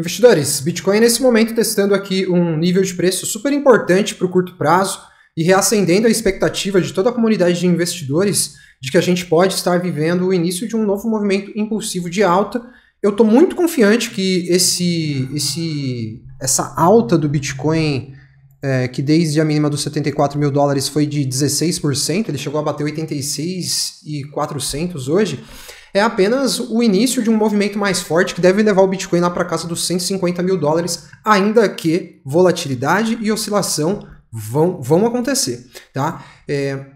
Investidores, Bitcoin nesse momento testando aqui um nível de preço super importante para o curto prazo e reacendendo a expectativa de toda a comunidade de investidores de que a gente pode estar vivendo o início de um novo movimento impulsivo de alta. Eu estou muito confiante que essa alta do Bitcoin, que desde a mínima dos 74 mil dólares foi de 16%, ele chegou a bater 86.400 hoje, é apenas o início de um movimento mais forte que deve levar o Bitcoin lá para casa dos 150 mil dólares, ainda que volatilidade e oscilação vão acontecer, tá?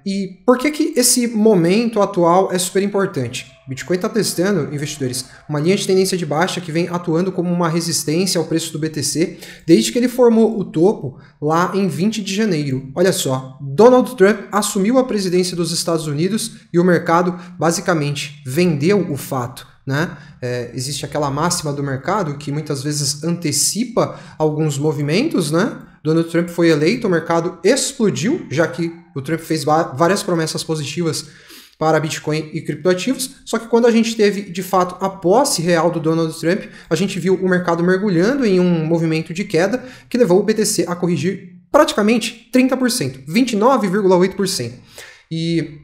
E por que esse momento atual é super importante? O Bitcoin está testando, investidores, uma linha de tendência de baixa que vem atuando como uma resistência ao preço do BTC desde que ele formou o topo lá em 20 de janeiro. Olha só, Donald Trump assumiu a presidência dos Estados Unidos e o mercado basicamente vendeu o fato, né? Existe aquela máxima do mercado que muitas vezes antecipa alguns movimentos, né? Donald Trump foi eleito, o mercado explodiu, já que o Trump fez várias promessas positivas para Bitcoin e criptoativos, só que quando a gente teve, de fato, a posse real do Donald Trump, a gente viu o mercado mergulhando em um movimento de queda que levou o BTC a corrigir praticamente 30%, 29,8%. E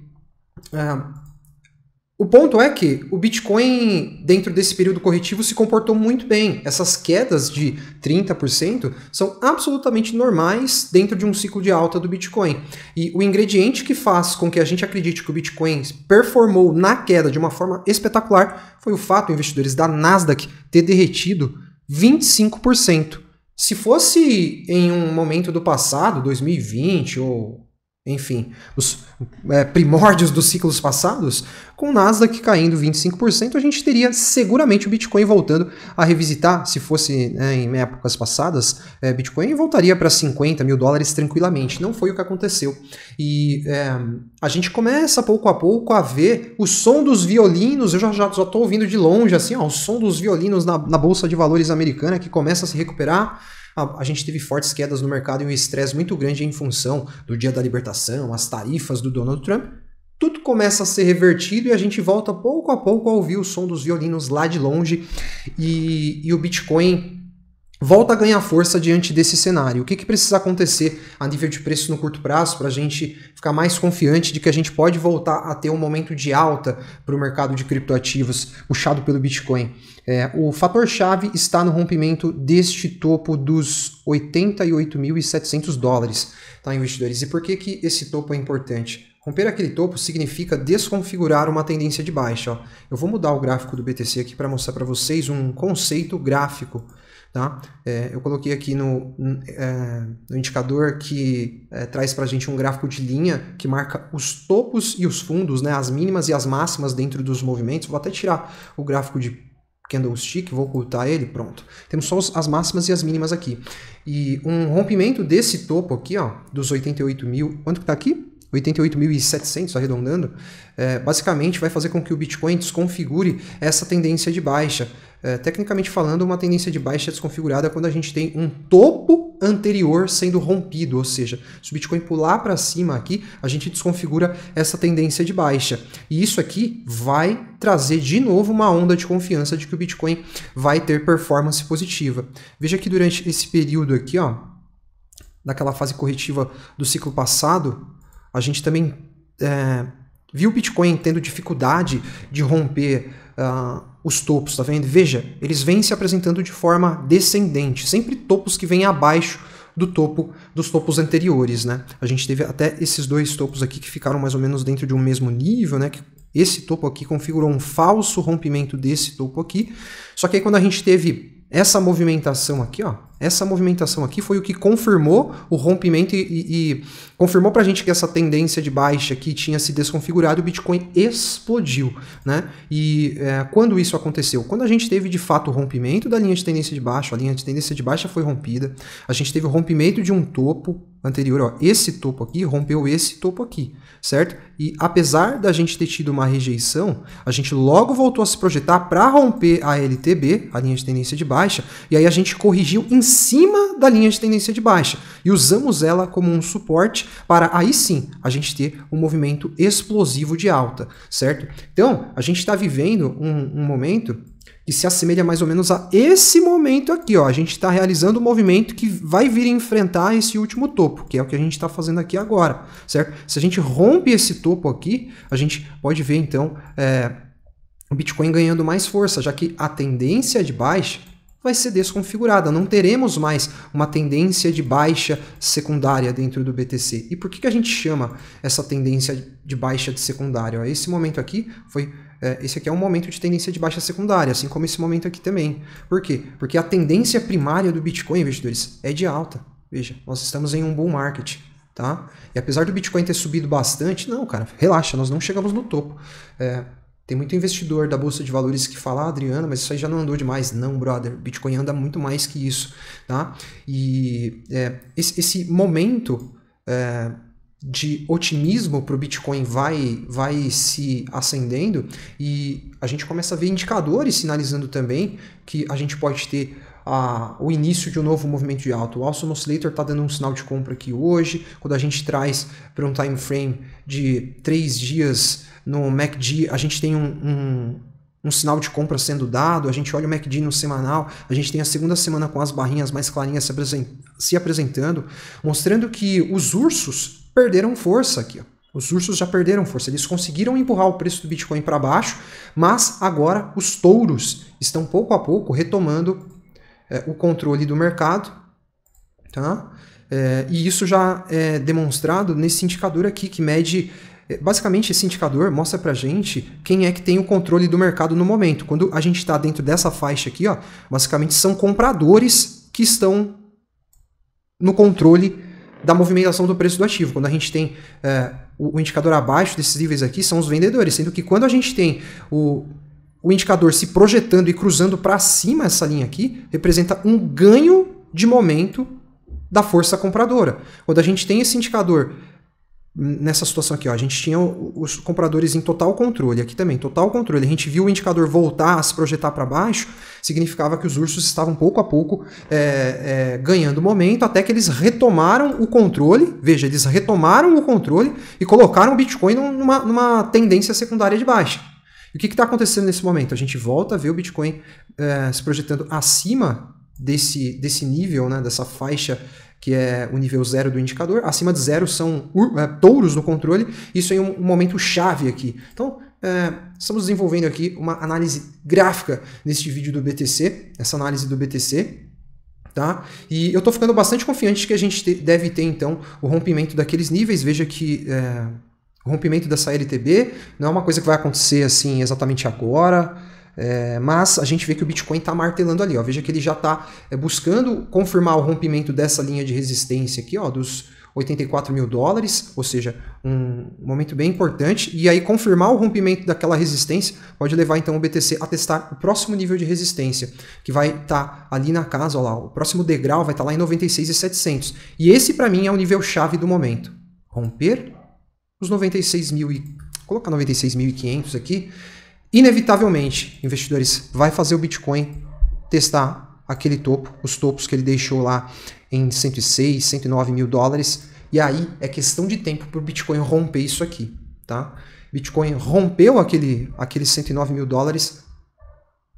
o ponto é que o Bitcoin, dentro desse período corretivo, se comportou muito bem. Essas quedas de 30% são absolutamente normais dentro de um ciclo de alta do Bitcoin. E o ingrediente que faz com que a gente acredite que o Bitcoin performou na queda de uma forma espetacular foi o fato, investidores, da Nasdaq ter derretido 25%. Se fosse em um momento do passado, 2020 ou... enfim, os primórdios dos ciclos passados, com o Nasdaq caindo 25%, a gente teria seguramente o Bitcoin voltando a revisitar, se fosse em épocas passadas, Bitcoin voltaria para 50 mil dólares tranquilamente. Não foi o que aconteceu. E a gente começa pouco a pouco a ver o som dos violinos, eu já estou ouvindo de longe, assim, ó, o som dos violinos na Bolsa de Valores americana que começa a se recuperar. A gente teve fortes quedas no mercado e um estresse muito grande em função do Dia da Libertação, as tarifas do Donald Trump. Tudo começa a ser revertido e a gente volta pouco a pouco a ouvir o som dos violinos lá de longe e o Bitcoin volta a ganhar força diante desse cenário. O que precisa acontecer a nível de preço no curto prazo para a gente ficar mais confiante de que a gente pode voltar a ter um momento de alta para o mercado de criptoativos puxado pelo Bitcoin? O fator-chave está no rompimento deste topo dos 88.700 dólares, tá, investidores? E por que esse topo é importante? Romper aquele topo significa desconfigurar uma tendência de baixa. Ó. Eu vou mudar o gráfico do BTC aqui para mostrar para vocês um conceito gráfico. Tá? Eu coloquei aqui no indicador que traz para a gente um gráfico de linha que marca os topos e os fundos, né? As mínimas e as máximas dentro dos movimentos. Vou até tirar o gráfico de candlestick, vou ocultar ele, pronto. Temos só as máximas e as mínimas aqui. E um rompimento desse topo aqui, ó, dos 88 mil, quanto que tá aqui? 88.700, arredondando, basicamente vai fazer com que o Bitcoin desconfigure essa tendência de baixa. Tecnicamente falando, uma tendência de baixa é desconfigurada quando a gente tem um topo anterior sendo rompido, ou seja, se o Bitcoin pular para cima aqui, a gente desconfigura essa tendência de baixa. E isso aqui vai trazer de novo uma onda de confiança de que o Bitcoin vai ter performance positiva. Veja que durante esse período aqui, ó, daquela fase corretiva do ciclo passado, a gente também viu o Bitcoin tendo dificuldade de romper os topos, tá vendo? Veja, eles vêm se apresentando de forma descendente, sempre topos que vêm abaixo dos topos anteriores, né? A gente teve até esses dois topos aqui que ficaram mais ou menos dentro de um mesmo nível, né? Esse topo aqui configurou um falso rompimento desse topo aqui, só que aí quando a gente teve essa movimentação aqui, ó, essa movimentação aqui foi o que confirmou o rompimento e confirmou pra gente que essa tendência de baixa aqui tinha se desconfigurado e o Bitcoin explodiu, né? E quando isso aconteceu? Quando a gente teve de fato o rompimento da linha de tendência de baixa, a linha de tendência de baixa foi rompida, a gente teve o rompimento de um topo anterior, ó, esse topo aqui rompeu esse topo aqui, certo? E apesar da gente ter tido uma rejeição, a gente logo voltou a se projetar para romper a LTB, a linha de tendência de baixa, e aí a gente corrigiu em cima da linha de tendência de baixa e usamos ela como um suporte para aí sim a gente ter um movimento explosivo de alta, certo? Então, a gente está vivendo um momento que se assemelha mais ou menos a esse momento aqui, ó. A gente está realizando um movimento que vai vir enfrentar esse último topo, que é o que a gente está fazendo aqui agora, certo? Se a gente rompe esse topo aqui, a gente pode ver, então, o Bitcoin ganhando mais força, já que a tendência de baixa vai ser desconfigurada. Não teremos mais uma tendência de baixa secundária dentro do BTC. E por que a gente chama essa tendência de baixa de secundária? Esse momento aqui foi... esse aqui é um momento de tendência de baixa secundária, assim como esse momento aqui também. Por quê? Porque a tendência primária do Bitcoin, investidores, é de alta. Veja, nós estamos em um bull market, tá? E apesar do Bitcoin ter subido bastante, não, cara, relaxa, nós não chegamos no topo. Tem muito investidor da Bolsa de Valores que fala, Adriano, mas isso aí já não andou demais. Não, brother, Bitcoin anda muito mais que isso, tá? E esse momento de otimismo para o Bitcoin vai se acendendo e a gente começa a ver indicadores sinalizando também que a gente pode ter o início de um novo movimento de alta. O Awesome Oscillator está dando um sinal de compra aqui hoje. Quando a gente traz para um time frame de 3 dias no MACD, a gente tem um sinal de compra sendo dado. A gente olha o MACD no semanal, a gente tem a segunda semana com as barrinhas mais clarinhas se apresentando, mostrando que os ursos perderam força aqui, ó. Os ursos já perderam força, eles conseguiram empurrar o preço do Bitcoin para baixo, mas agora os touros estão pouco a pouco retomando o controle do mercado, tá? E isso já é demonstrado nesse indicador aqui, que mede... Basicamente, esse indicador mostra pra gente quem é que tem o controle do mercado no momento. Quando a gente está dentro dessa faixa aqui, ó, basicamente são compradores que estão no controle da movimentação do preço do ativo. Quando a gente tem o indicador abaixo desses níveis aqui, são os vendedores, sendo que quando a gente tem o indicador se projetando e cruzando para cima essa linha aqui, representa um ganho de momento da força compradora. Quando a gente tem esse indicador nessa situação aqui, ó, a gente tinha os compradores em total controle, aqui também, total controle, a gente viu o indicador voltar a se projetar para baixo, significava que os ursos estavam pouco a pouco ganhando momento, até que eles retomaram o controle, veja, eles retomaram o controle e colocaram o Bitcoin numa tendência secundária de baixa. E o que está acontecendo nesse momento? A gente volta a ver o Bitcoin se projetando acima desse nível, né, dessa faixa que é o nível 0 do indicador. Acima de 0 são touros no controle. Isso é um momento chave aqui. Então, estamos desenvolvendo aqui uma análise gráfica neste vídeo do BTC, essa análise do BTC. Tá? E eu estou ficando bastante confiante que a gente deve ter, então, o rompimento daqueles níveis. Veja que o rompimento dessa LTB não é uma coisa que vai acontecer assim exatamente agora. Mas a gente vê que o Bitcoin está martelando ali, ó. Veja que ele já está buscando confirmar o rompimento dessa linha de resistência aqui, ó, dos 84 mil dólares, ou seja, um momento bem importante, e aí confirmar o rompimento daquela resistência pode levar então o BTC a testar o próximo nível de resistência, que vai estar ali na casa, ó lá, o próximo degrau vai estar lá em 96.700, e esse para mim é o nível chave do momento, romper os 96 mil e colocar 96.500 aqui. Inevitavelmente, investidores, vai fazer o Bitcoin testar aquele topo, os topos que ele deixou lá em 106, 109 mil dólares, e aí é questão de tempo para o Bitcoin romper isso aqui, tá? Bitcoin rompeu aqueles 109 mil dólares,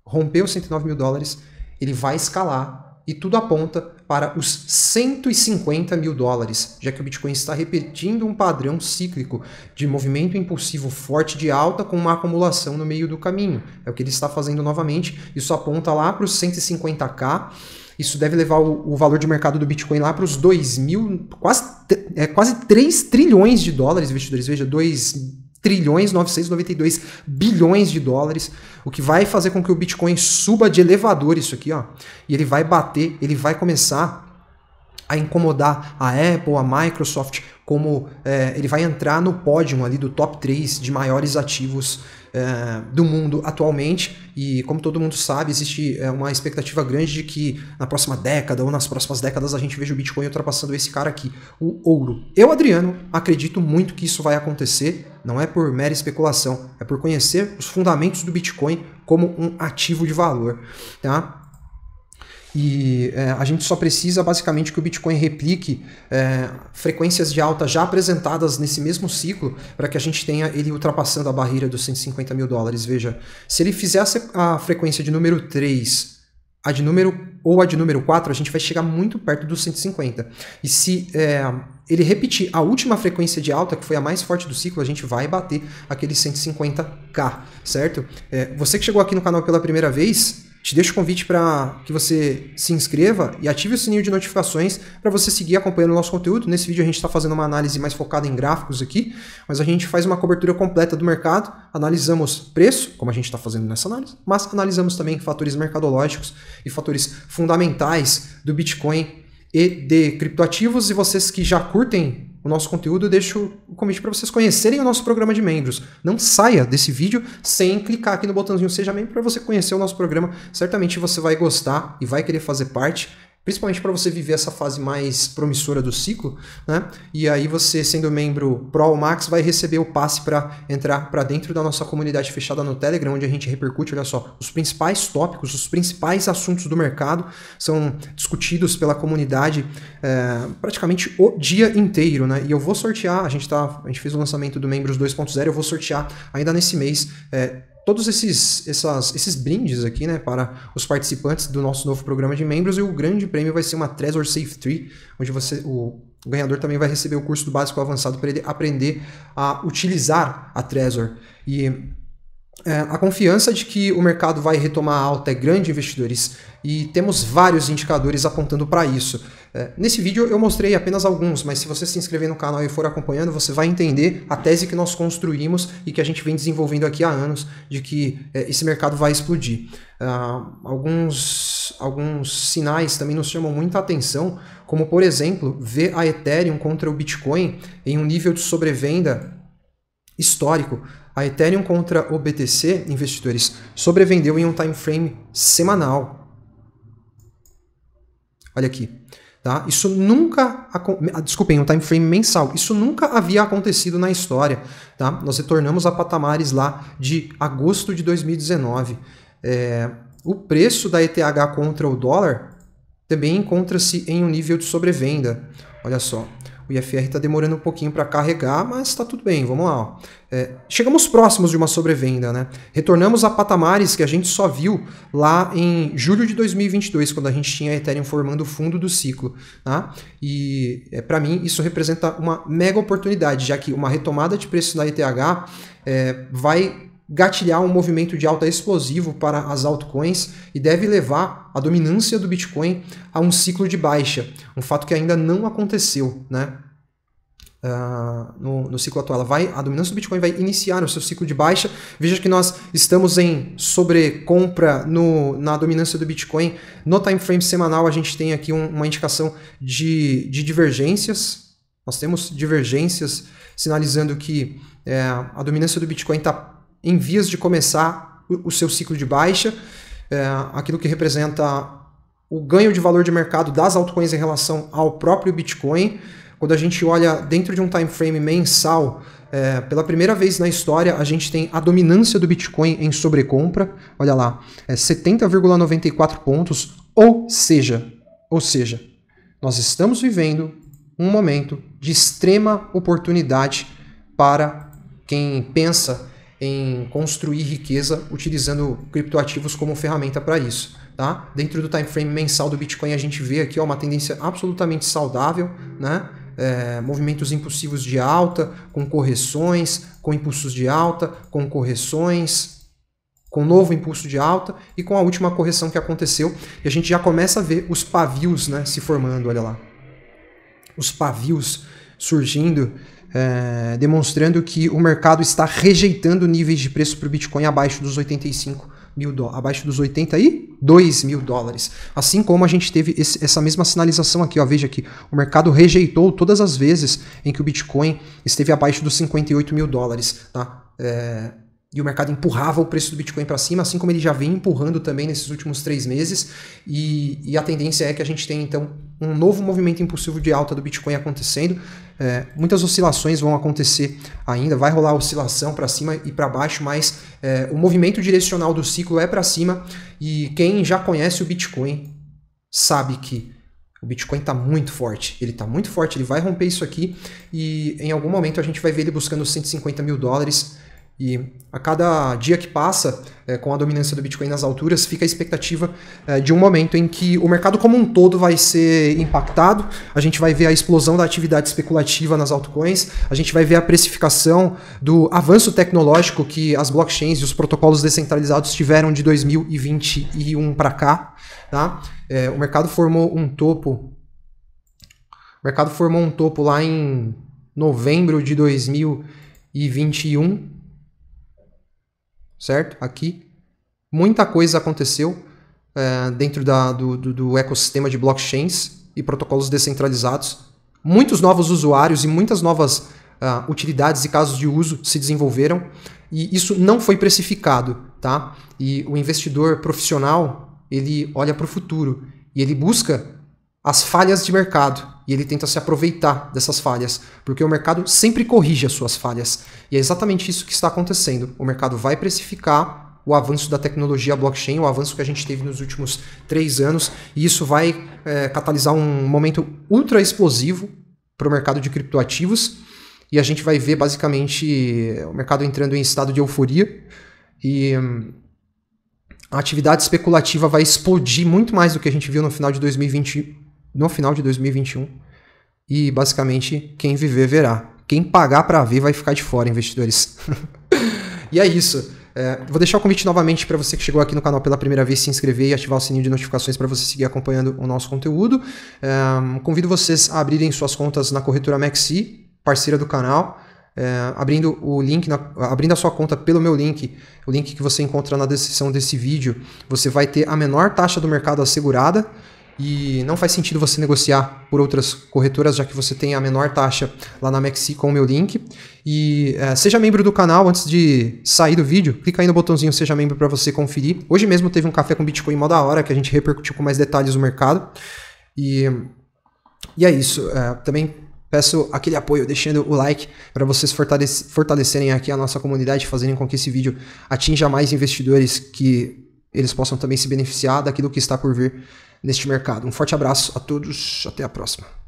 rompeu 109 mil dólares, ele vai escalar e tudo aponta para os 150 mil dólares, já que o Bitcoin está repetindo um padrão cíclico de movimento impulsivo forte de alta com uma acumulação no meio do caminho. É o que ele está fazendo novamente, isso aponta lá para os 150k, isso deve levar o valor de mercado do Bitcoin lá para os 2.000, quase 3 trilhões de dólares, investidores, veja, 2 trilhões 992 bilhões de dólares, o que vai fazer com que o Bitcoin suba de elevador isso aqui, ó, e ele vai bater, ele vai começar a incomodar a Apple, a Microsoft, como ele vai entrar no pódio ali do top 3 de maiores ativos do mundo atualmente, e como todo mundo sabe, existe uma expectativa grande de que na próxima década ou nas próximas décadas a gente veja o Bitcoin ultrapassando esse cara aqui, o ouro. Eu, Adriano, acredito muito que isso vai acontecer, não é por mera especulação, é por conhecer os fundamentos do Bitcoin como um ativo de valor, tá? E a gente só precisa basicamente que o Bitcoin replique frequências de alta já apresentadas nesse mesmo ciclo para que a gente tenha ele ultrapassando a barreira dos 150 mil dólares. Veja, se ele fizesse a frequência de número 3, a de número 4, a gente vai chegar muito perto dos 150. E se ele repetir a última frequência de alta, que foi a mais forte do ciclo, a gente vai bater aquele 150k, certo? Você que chegou aqui no canal pela primeira vez, te deixo o convite para que você se inscreva e ative o sininho de notificações para você seguir acompanhando o nosso conteúdo. Nesse vídeo a gente está fazendo uma análise mais focada em gráficos aqui, mas a gente faz uma cobertura completa do mercado, analisamos preço, como a gente está fazendo nessa análise, mas analisamos também fatores mercadológicos e fatores fundamentais do Bitcoin e de criptoativos. E vocês que já curtem o nosso conteúdo, eu deixo o convite para vocês conhecerem o nosso programa de membros. Não saia desse vídeo sem clicar aqui no botãozinho Seja Membro para você conhecer o nosso programa. Certamente você vai gostar e vai querer fazer parte, principalmente para você viver essa fase mais promissora do ciclo, né? E aí você, sendo membro Pro ou Max, vai receber o passe para entrar para dentro da nossa comunidade fechada no Telegram, onde a gente repercute, olha só, os principais tópicos, os principais assuntos do mercado são discutidos pela comunidade praticamente o dia inteiro, né? E eu vou sortear, a gente fez o lançamento do Membros 2.0, eu vou sortear ainda nesse mês todos esses brindes aqui, né, para os participantes do nosso novo programa de membros, e o grande prêmio vai ser uma Trezor Safe Tree, onde o ganhador também vai receber o curso do básico ao avançado para ele aprender a utilizar a Trezor. E a confiança de que o mercado vai retomar a alta é grande, investidores, e temos vários indicadores apontando para isso. Nesse vídeo eu mostrei apenas alguns, mas se você se inscrever no canal e for acompanhando, você vai entender a tese que nós construímos e que a gente vem desenvolvendo aqui há anos, de que esse mercado vai explodir. Alguns sinais também nos chamam muita atenção, como por exemplo, ver a Ethereum contra o Bitcoin em um nível de sobrevenda histórico. A Ethereum contra o BTC, investidores, sobrevendeu em um time frame semanal. Olha aqui, tá? Isso nunca, desculpem, um time frame mensal. Isso nunca havia acontecido na história, tá? Nós retornamos a patamares lá de agosto de 2019. O preço da ETH contra o dólar também encontra-se em um nível de sobrevenda. Olha só. O IFR está demorando um pouquinho para carregar, mas está tudo bem, vamos lá. Ó. Chegamos próximos de uma sobrevenda, né? Retornamos a patamares que a gente só viu lá em julho de 2022, quando a gente tinha a Ethereum formando o fundo do ciclo. Tá? E para mim isso representa uma mega oportunidade, já que uma retomada de preço da ETH vai gatilhar um movimento de alta explosivo para as altcoins e deve levar a dominância do Bitcoin a um ciclo de baixa, um fato que ainda não aconteceu, né? No ciclo atual. A dominância do Bitcoin vai iniciar o seu ciclo de baixa. Veja que nós estamos em sobrecompra na dominância do Bitcoin. No time frame semanal a gente tem aqui uma indicação de divergências. Nós temos divergências sinalizando que a dominância do Bitcoin está em vias de começar o seu ciclo de baixa, aquilo que representa o ganho de valor de mercado das altcoins em relação ao próprio Bitcoin. Quando a gente olha dentro de um time frame mensal, pela primeira vez na história, a gente tem a dominância do Bitcoin em sobrecompra. Olha lá, 70,94 pontos, ou seja, nós estamos vivendo um momento de extrema oportunidade para quem pensa em construir riqueza utilizando criptoativos como ferramenta para isso. Tá? Dentro do time frame mensal do Bitcoin a gente vê aqui uma tendência absolutamente saudável, né? Movimentos impulsivos de alta, com correções, com impulsos de alta, com correções, com novo impulso de alta e com a última correção que aconteceu. E a gente já começa a ver os pavios, né, se formando, olha lá. Os pavios surgindo, demonstrando que o mercado está rejeitando níveis de preço para o Bitcoin abaixo dos 85 mil dólares, abaixo dos 82 mil dólares. Assim como a gente teve essa mesma sinalização aqui, ó, veja que o mercado rejeitou todas as vezes em que o Bitcoin esteve abaixo dos 58 mil dólares, tá? E o mercado empurrava o preço do Bitcoin para cima, assim como ele já vem empurrando também nesses últimos 3 meses. E a tendência é que a gente tenha, então, um novo movimento impulsivo de alta do Bitcoin acontecendo. Muitas oscilações vão acontecer ainda, vai rolar oscilação para cima e para baixo, mas o movimento direcional do ciclo é para cima. E quem já conhece o Bitcoin sabe que o Bitcoin está muito forte. Ele está muito forte, ele vai romper isso aqui e em algum momento a gente vai ver ele buscando $150 mil. E a cada dia que passa, com a dominância do Bitcoin nas alturas, fica a expectativa de um momento em que o mercado como um todo vai ser impactado, a gente vai ver a explosão da atividade especulativa nas altcoins, a gente vai ver a precificação do avanço tecnológico que as blockchains e os protocolos descentralizados tiveram de 2021 para cá. Tá? O mercado formou um topo. O mercado formou um topo lá em novembro de 2021. Certo? Aqui. Muita coisa aconteceu dentro do ecossistema de blockchains e protocolos descentralizados. Muitos novos usuários e muitas novas utilidades e casos de uso se desenvolveram. E isso não foi precificado. Tá? E o investidor profissional, ele olha para o futuro e ele busca as falhas de mercado. E ele tenta se aproveitar dessas falhas, porque o mercado sempre corrige as suas falhas. E é exatamente isso que está acontecendo. O mercado vai precificar o avanço da tecnologia blockchain, o avanço que a gente teve nos últimos 3 anos, e isso vai catalisar um momento ultra explosivo para o mercado de criptoativos. E a gente vai ver basicamente o mercado entrando em estado de euforia. E a atividade especulativa vai explodir muito mais do que a gente viu no final de 2021. E basicamente quem viver verá. Quem pagar para ver vai ficar de fora, investidores. E é isso. Vou deixar o convite novamente para você que chegou aqui no canal pela primeira vez, se inscrever e ativar o sininho de notificações para você seguir acompanhando o nosso conteúdo. Convido vocês a abrirem suas contas na corretora Maxi, parceira do canal. Abrindo a sua conta pelo meu link, o link que você encontra na descrição desse vídeo, você vai ter a menor taxa do mercado assegurada. E não faz sentido você negociar por outras corretoras, já que você tem a menor taxa lá na Maxi com o meu link. E seja membro do canal. Antes de sair do vídeo, clica aí no botãozinho Seja Membro para você conferir. Hoje mesmo teve um café com Bitcoin mó da hora, que a gente repercutiu com mais detalhes no mercado. E é isso. Também peço aquele apoio, deixando o like para vocês fortalecerem aqui a nossa comunidade, fazerem com que esse vídeo atinja mais investidores, que eles possam também se beneficiar daquilo que está por vir neste mercado. Um forte abraço a todos, até a próxima.